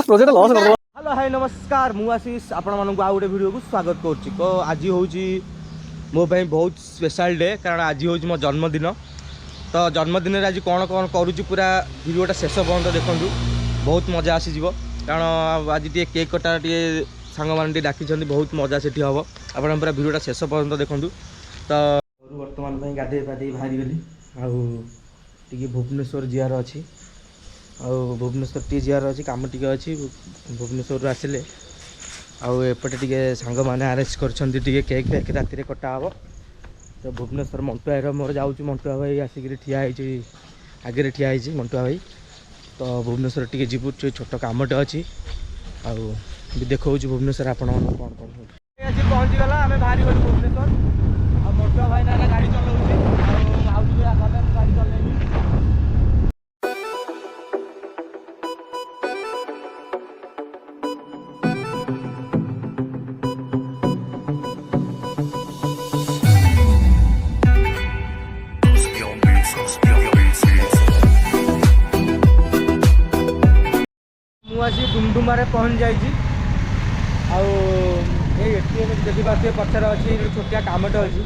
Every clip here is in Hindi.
प्रोजेक्ट लॉस कर। हेलो हाय नमस्कार मु आशीष आपण मानक आ गोटे वीडियो को स्वागत करुच्ची। तो आज हूँ मो बहुत स्पेशल डे कारण आज हूँ मो जन्मदिन। तो जन्मदिन आज कौन कौन करुच्ची पूरा वीडियोटा शेष पर्यंत देखूँ बहुत मजा आसीज कारण आज टे केक कटा टे सांग मैंने डाकी बहुत मजा से हम आप पूरा वीडियोटा शेष पर्यंत देखूँ। तो बर्तमान गाधे पाधे बाहरी गली आगे भुवनेश्वर जियार अच्छी भुवनेश्वर टी जियार अच्छी कम टे अच्छी भुवनेश्वर आसिले आउटे टे सांग मैंने आरेंज कर केक फेक राति कटा हे। तो भुवनेश्वर मंटुआ भाई मोर जाऊँ मंटुआ भाई आसिक ठिया आगे ठिया मंटुआ भाई। तो भुवनेश्वर टी जीवु छोट कमटे अच्छी आउ देखा भुवनेश्वर आप कौन कौन पहुँची गला आम बाहरी गलु भुवनेश्वर आ मंटुआ भाई ना गाड़ी चलाऊँ गाड़ी चल मुझे डुमडुमारे पहुँच जाइए। एटीएम देखिए पचार अच्छी छोटिया कमटे अच्छी।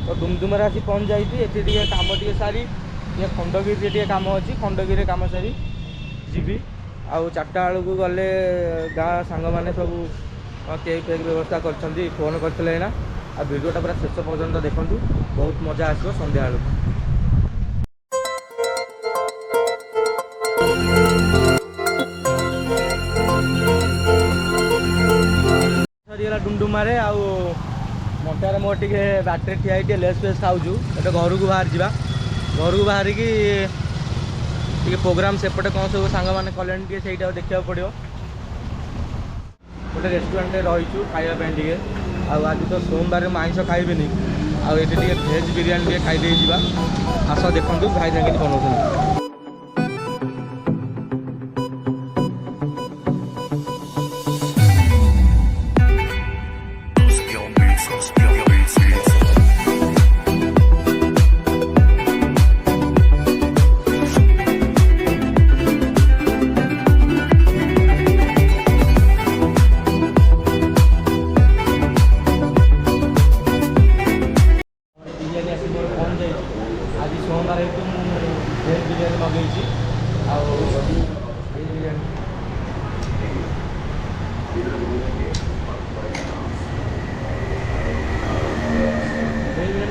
तो डुमडुमारे आसी पहुँच जाइए ये कम टे सारी ये खंडगिरी टे कम अच्छी खंडगिरी कम सारी जी आउ 4टा बेलू को गले गाँ सांग मैंने सब केक फेक व्यवस्था कर फोन करते ना आ वीडियोटा पूरा शेष पर्यंत देखूँ बहुत मजा आसो संध्या बेलू। डुमडुमारे आउ मंटार मोर टे बाटे ठिया लेस फेस खाऊँ एटे घर को बाहर जा घर को बाहर की प्रोग्राम सेपटे कौन सब सांग मैंने कले से देखा पड़ो। गोटे रेस्टोरेंट रहीचु खावाई टे आज तो सोमवार आइंस खाइबेनि आउ ये भेज बिरियानी खाई आस देखो भाई जाके बनाऊँ। आज सोमवार हेतु भेज बिरियानी मगेई बिरियानी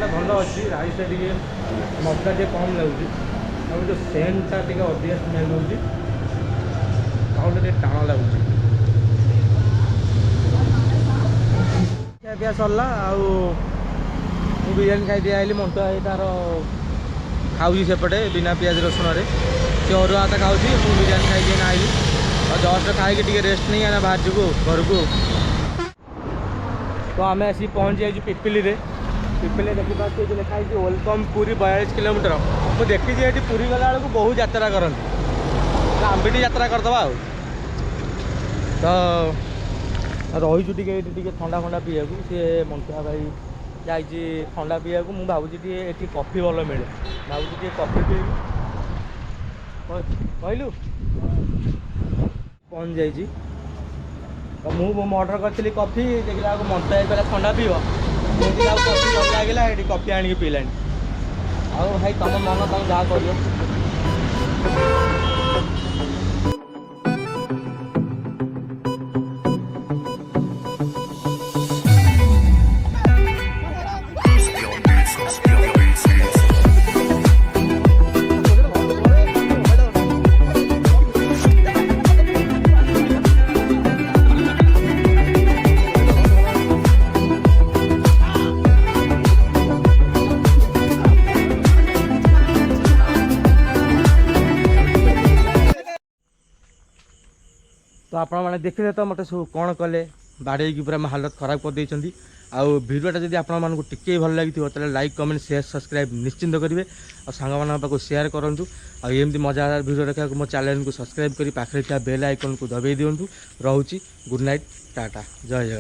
भल अच्छी राइस टे मसला टे कम लगुच जो सेंटा टे अधिक स्मेल हो टाण लगुच। ଖିଆ सरला बिरियानी खाई दिया आइली मंटुआ भाई तार खाऊँ सेपटे बिना पियाज रसुण सी अरुआ भात खाऊँ बिरियानी खाई आइली और जस्ट खाई रेस्ट नहीं आना बाहर जीवु घर को। तो आम आसी पहुँच जाइए पिपिली देखिए लिखाई वेलकम पुरी 42 किलोमीटर। मुझे देखी ये पुरी गला बेलू बहुत यात्रा करते आम भी यात्रा करदे तो रहीचु टे ठंडा फंडा पीया सी मंटुआ भाई जाइए ठंडा पीया को भावुँ ये कॉफी भल मिले भावुँ कॉफी पी कहलु पहुँच जाइए। तो मुझे ऑर्डर करी कॉफी देखला मंटुआ भाई ठंडा पीब मुझे कॉफी भल लगे ये कॉफी आनी पीला आउ भाई तुम मन तुम जहाँ कर। तो आपण मैंने देखिले तो मत सब कौन कले बाड़े की पूरा हालत खराब कर देइछंती। आउ वीडियोटा जदि आपण मानकु टिके भल लागिथिबो तले लाइक कमेंट शेयर सब्सक्राइब निश्चिंत करेंगे और सांग मान पाक शेयर करूँ और एमती मजादार वीडियो देखा मो चैनल को सब्सक्राइब करी पाखे बेल आइकन को दबाई दिंतु। रोची गुड नाइट टाटा जय जय।